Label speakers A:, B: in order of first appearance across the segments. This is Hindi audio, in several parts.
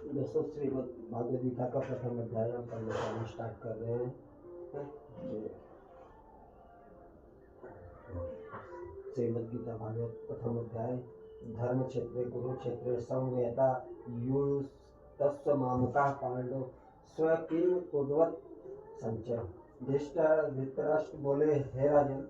A: दोस्तों श्रीमद् भागवत गीता का प्रथम अध्याय हम पढ़ना स्टार्ट कर रहे हैं। श्रीमद् गीता भागवत प्रथम अध्याय। धर्म क्षेत्रे कुरुक्षेत्रे संवेता युस्तस्य मामकाः पांडव स्वकीय कुर्वत संचय। धृतराष्ट्र बोले, हे राजन,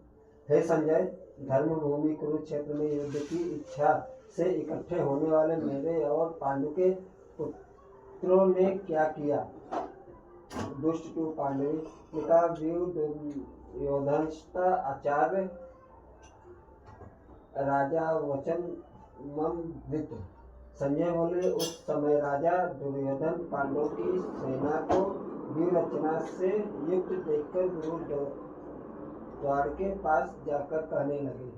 A: हे संजय, धर्म भूमि कुरुक्षेत्र में युद्ध की इच्छा से इकट्ठे होने वाले मेरे और पांडु के पुत्रों ने क्या किया। दुष्ट टू पांडवी पिता व्यू दुर्योधनस्ता आचार्य राजा वचन मम वृत्त। संजय बोले, उस समय राजा दुर्योधन पांडवों की सेना को व्यूह रचना से युक्त देखकर गुरु द्वार के पास जाकर कहने लगे,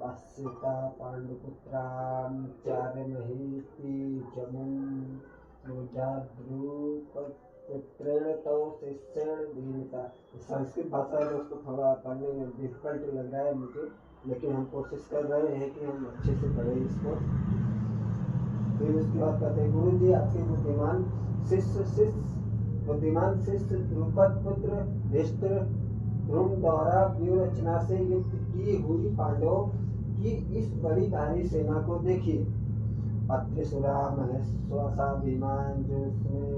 A: पश्यता पांडुपुत्रान् चार्यमहीति जमुन् पुत्रेण तौ शिष्येण दीनता। संस्कृत भाषा है दोस्तों, थोड़ा पढ़ने में डिफिकल्ट लग रहा है मुझे, लेकिन हम कोशिश कर रहे हैं कि हम अच्छे से पढ़ें इसको। फिर उसके बाद कहते हैं, गुरु जी, आपके बुद्धिमान शिष्य द्रुपद पुत्र धृष्टद्युम्न द्वारा व्यूह रचना से युक्त की हुई पांडवों की इस बड़ी भारी सेना को देखिए। अत्रिसुरा महेश्वसा विमान जिसमें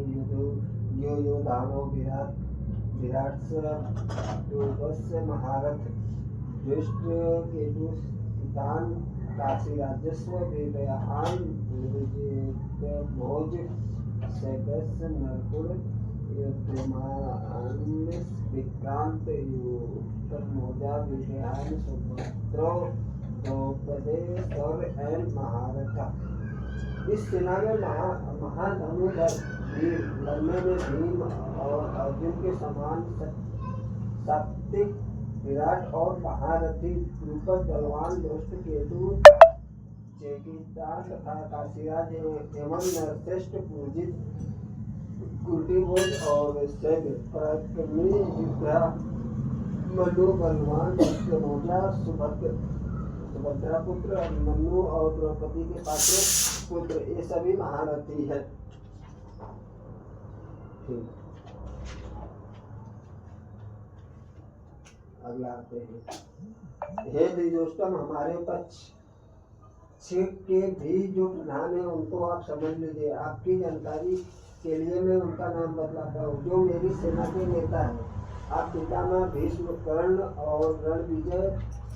A: युधानो विराट्स महारथ दुष्ट केतुस्तान काशी राजस्व विरयान भोज सैकस नरकुल विक्रांत मोजा विजयान सुभद्रो द्रौपदी और एन महारथा। इस सेना में महाधनुधर वीर, लड़ने में भीम और अर्जुन के समान सात्विक विराट और महारथी द्रुपद बलवान दुष्ट केतु चेकितान तथा काशीराज एवं नरश्रेष्ठ पूजित कुंतीभोज और सैन्य पराक्रमी योद्धा मनु बलवान मोजा सुभद्रा पुत्र मनु और द्रौपदी के पात्र पुत्र, ये सभी महारथी है। अगला आते हैं, हे द्विजोष्टम, हमारे पक्ष के भी जो प्रधान है उनको आप समझ लीजिए। आपकी जानकारी के लिए मैं उनका नाम बतलाता हूँ, जो मेरी सेना के नेता है। आप पितामह भीष्म, कर्ण और रणविजय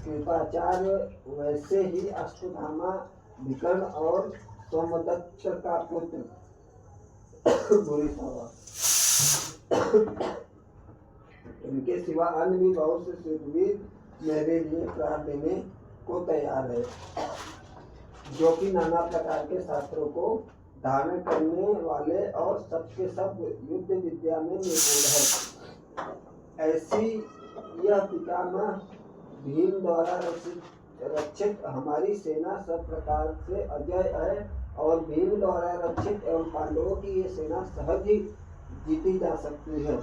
A: कृपाचार्य, वैसे ही अश्वत्थामा विकर्ण और सोमदत्त का पुत्र भूरिश्रवा। इनके सिवा अन्य भी बहुत से सिद्धवीर मेरे लिए प्राण देने को तैयार है, जो कि नाना प्रकार के शास्त्रों को धारण करने वाले और सबके सब युद्ध विद्या में निपुण है। ऐसी यह पितामह भीम द्वारा रक्षित हमारी सेना सब प्रकार से अजय है, और भीम द्वारा रक्षित एवं पांडवों की ये सेना सहज ही जीती जा सकती है।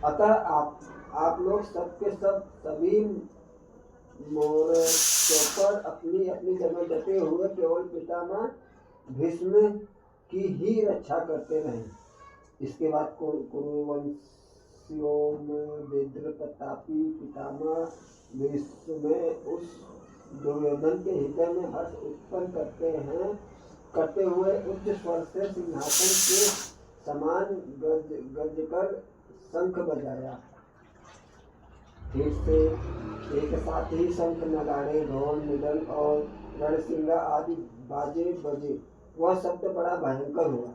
A: अतः आप लोग सबके सभी मोर्चों पर अपनी अपनी जगह डटे हुए केवल पितामह भीष्म की ही रक्षा करते रहें। इसके बाद कुरुवंशियों में विद्र प्रतापी पितामह भीष्म में उस दुर्योधन के हृदय में हर्ष उत्पन्न करते हुए उच्च स्वर से सिंहासन के समान गज कर शंख बजाया। फिर से एक साथ ही शंख, नगाड़े, ढोल, मृदंग और रणसिंगा आदि बाजे बजे। वह शब्द बड़ा भयंकर हुआ।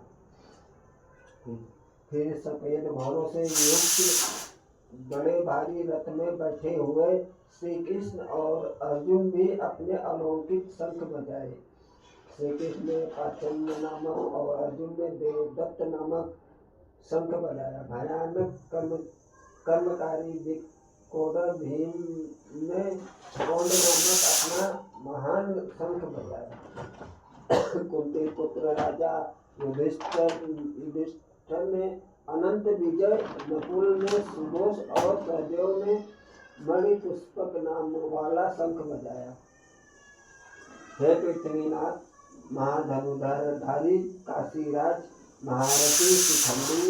A: फिर सफेद घोड़ों से युक्त बड़े भारी रथ में बैठे हुए श्री कृष्ण और अर्जुन भी अपने अलौकिक शंख बजाए। श्री कृष्ण ने पाचन्य नामक और अर्जुन ने देवदत्त नामक शंख बजाया। भयानक कर्मकारी विकोदर भीम ने कौंड नामक अपना महान शंख बजाया। कुंती पुत्र राजा युधिष्ठिर ने अनंत विजय, नकुल ने सुघोष और सहदेव ने मणिपुष्पक नाम वाला शंख बजाया। हे पृथ्वीनाथ, महाधनुधारी काशीराज महारथी शिखंडी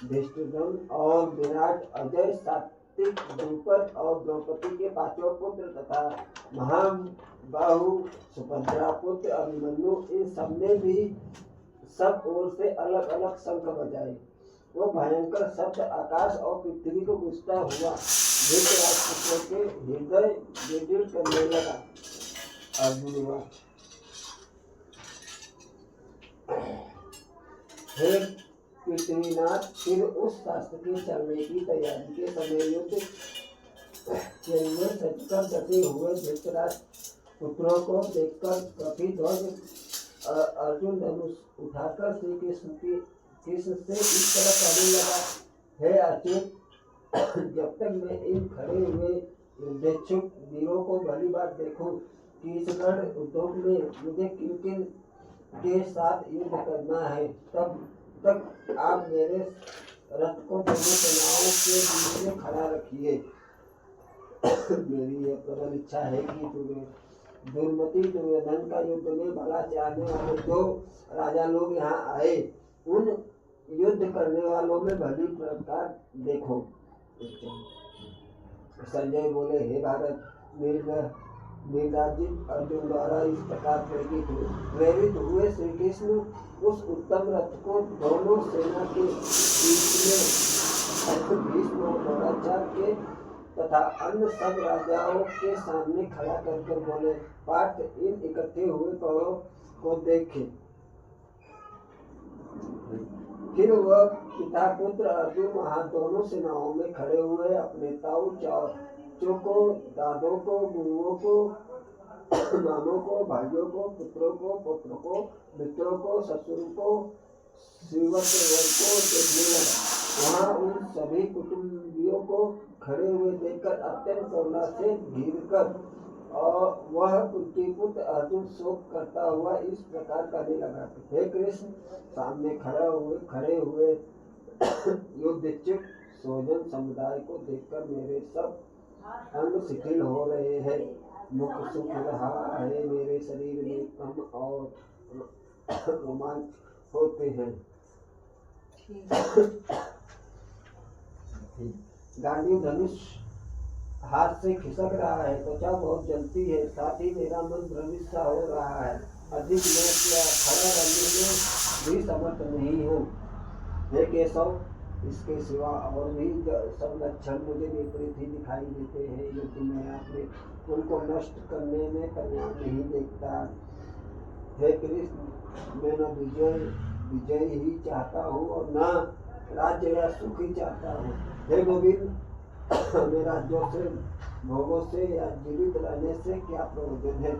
A: धृष्टद्युम्न और विराट अजय सात्विक द्रुपद और द्रौपदी के पांचों पुत्र तथा महाबाहु सुभद्रा पुत्र अभिमन्यु, इन सबने भी सब ओर से अलग अलग शंख बजाए। वो भयंकर शब्द आकाश और पृथ्वी को गूंजता हुआ धृतराष्ट्र के हृदय विदीर्ण करने लगा। अर्जुन, हे पृथ्वीनाथ, फिर उस शास्त्र के चलने की तैयारी के समय युद्ध के लिए सजकर डटे हुए धृतराष्ट्र पुत्रों को देखकर कपि ध्वज अर्जुन धनुष उठाकर श्री कृष्ण से इस तरह कहने लगा, हे अच्युत, जब तक मैं इन खड़े हुए युद्धेच्छुक वीरों को भली बात देखूं कि इस रण उद्योग में मुझे किन किन के साथ युद्ध करना है, तब तक आप मेरे रथ को दोनों सेनाओं के बीच में खड़ा रखिए। मेरी यह प्रबल इच्छा है कि दुर्मति दुर्योधन का युद्ध में भला चाहने वाले जो राजा लोग यहाँ आए, उन युद्ध करने वालों में भली प्रकार देखो। संजय बोले, हे भारत, निर्दाजित अर्जुन द्वारा इस प्रकार प्रेरित हुए श्री कृष्ण उस उत्तम रथ को दोनों सेना के बीच में भीष्म और द्रोणाचार्य के तथा अन्य सब राजाओं के सामने खड़ा कर बोले, पार्थ, इन इकट्ठे हुए कौरवों को देखे। फिर वह पिता पुत्र अर्जुन वहां दोनों सेनाओं में खड़े हुए अपने ताऊ चाचों को, दादों को, गुरुओं को, मामों को, भाइयों को, पुत्रों को, पुत्रों को, मित्रों को, ससुरों को, श्रीवत्सवर्ग को देखने लगा। वहाँ उन सभी कुटुंबियों को खड़े हुए देखकर अत्यंत करुणा से घिरकर और वह कुंतीपुत्र अर्जुन शोक करता हुआ इस प्रकार कहने लगा, हे कृष्ण, सामने खड़े हुए युद्धेच्छुक स्वजन समुदाय को देखकर मेरे सब अंग शिथिल हो रहे हैं, मुख सूख रहा है, मेरे शरीर में कम और रोमांच होते हैं। गांडीव धनुष हाथ से खिसक रहा है, त्वचा बहुत जलती है, साथ ही मेरा मन भ्रमित सा हो रहा है, अधिक मैं क्या खड़ा रहने में भी समर्थ नहीं हूँ। हे केशव, इसके सिवा और भी सब लक्षण मुझे विपरीत ही दिखाई देते हैं। युद्ध में आपने उनको नष्ट करने में कल्याण नहीं देखता। हे कृष्ण, मैं न विजय ही चाहता हूँ और न राज्य या सुख ही चाहता हूँ। हे गोविंद, हमें राज्यों से, भोगों से या जीवित रहने से क्या प्रयोजन है?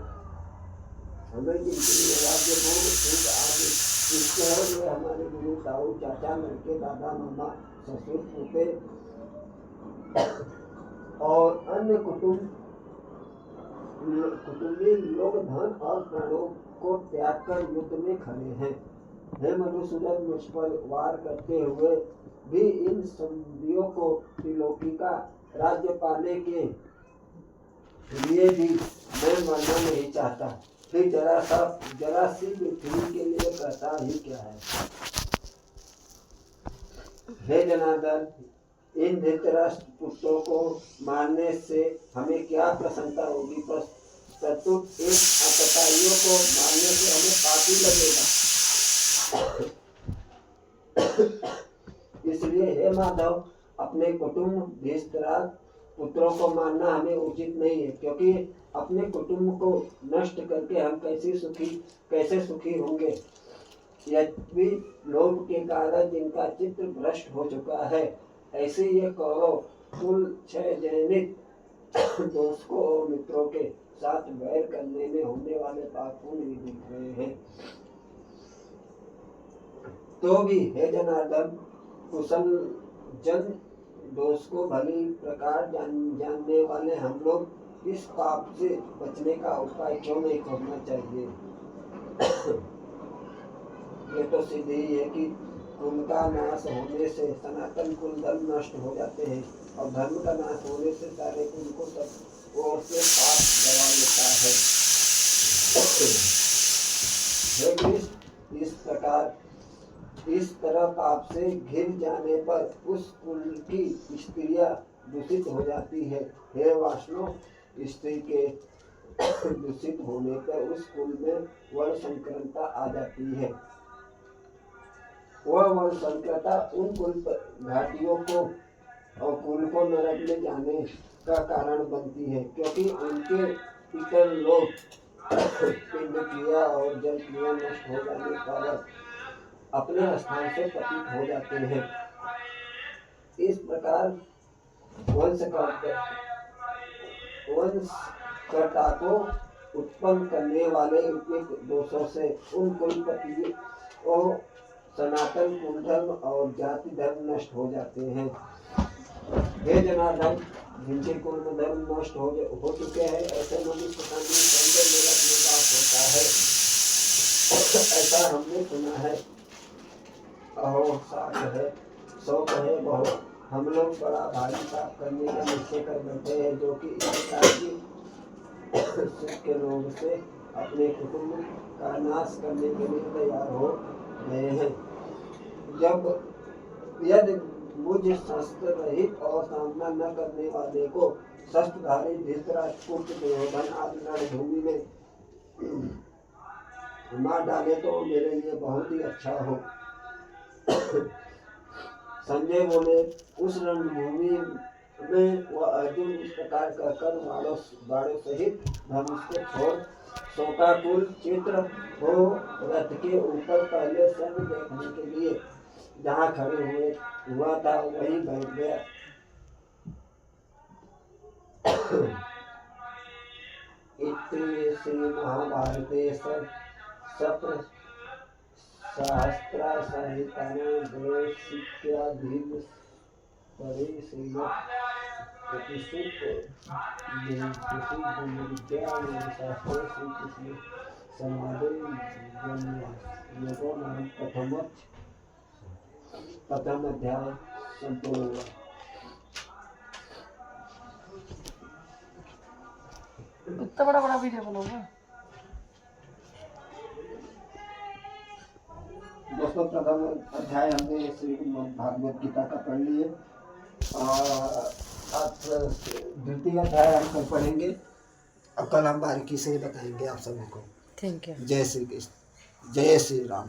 A: हमें जिनके लिए राज्य, भोग, सुख आदि इसके और वे हमारे गुरु, ताऊ, चाचा, लड़के, दादा, मामा, ससुर, पोते और अन्य कुटुंबी लोग धन और प्राणों को त्याग कर युद्ध में खड़े हैं। हे मधुसूदन, मुझ पर वार करते हुए भी इन संधियों को त्रिलोकी का राज्य पाने के लिए भी मैं मरना नहीं चाहता। फिर जरा सी पृथ्वी के लिए कहता ही क्या है? हे जनार्दन, इन धृतराष्ट्र पुत्रों को मारने से हमें क्या प्रसन्नता होगी? प्रस्तुत इन आतताइयों को मारने से हमें पाप ही लगेगा। इसलिए हे माधव, अपने कुटुंब धृतराष्ट्र पुत्रों को मारना हमें उचित नहीं है, क्योंकि अपने कुटुंब को नष्ट करके हम कैसे सुखी होंगे। यद्यपि लोभ के कारण जिनका चित्त भ्रष्ट हो चुका है, ऐसे ये कौरव कुल क्षय जनित दोस्तों और मित्रों के साथ वैर करने में होने वाले पाप पुण्य भी दिख रहे हैं। तो भी हे जनार्दन, कुशल जन दोष को भली प्रकार जानने वाले हम लोग इस पाप से बचने का उपाय क्यों नहीं खोजना चाहिए? ये तो सिद्ध ही है कि कुल का नाश होने से सनातन कुल धर्म नष्ट हो जाते हैं और धर्म का नाश होने से सारे कुल को सब ओर से पाप दबा लेता है। हे कृष्ण, इस तरह पाप से घिर जाने पर उस कुल की स्त्रियां दूषित हो जाती है। हे वाष्णव, स्त्री के दूषित होने पर उस कुल में वर्ण संकरता आ जाती है। वह वर्ण संकरता उन कुल घाटियों को और कुल को नरक में जाने का कारण बनती है, क्योंकि उनके पितर लोग पिंड क्रिया और जल क्रिया नष्ट हो जाने पर अपने स्थान से पतित हो जाते हैं। इस प्रकार वंशकर्ता को उत्पन्न करने वाले उपयुक्त दोषों से उन कुलपति और सनातन कुल धर्म और जाति धर्म नष्ट हो जाते हैं। हे जनार्दन, जिनके कुल धर्म नष्ट हो चुके हैं, ऐसे मनुष्य का नरक में वास होता है। ऐसा हमने सुना है। अहो साठ है, 100 कहे बहुत। हम लोग बड़ा भारी पाप करने का निश्चय कर बैठे हैं, जो कि इस प्रकार की सुख के लोग से अपने कुटुंब का नाश करने के लिए तैयार हो गए हैं। यदि मुझ शस्त्र रहित और सामना न करने वाले को शस्त्रधारी धृतराष्ट्र, दुर्योधन आदि रणभूमि में मार डाले तो मेरे लिए बहुत ही अच्छा हो। संजय बोले, उस रणभूमि में वह अर्जुन इस प्रकार कहकर बाणों सहित धनुष को छोड़ शोकाकुल चित्र हो रथ के ऊपर पहले स्वयं देखने के लिए जहाँ खड़े हुआ था वहीं बैठ गया। इति श्री महाभारते सप्त सहस्त्र संहितायां देशिक्याधीन परे श्रीमद् शास्त्रे श्री कृष्ण संवादे योगो नाम प्रथम अध्याय संपूर्ण हुआ।
B: इतना बड़ा बड़ा वीडियो बनाऊंगा।
A: दोस्तों, प्रथम अध्याय हमने श्री भागवत गीता का पढ़ लिए और अब द्वितीय अध्याय हम कल पढ़ेंगे और कल हम बारीकी से बताएंगे आप सभी को।
B: Thank you.
A: जय श्री कृष्ण, जय श्री राम।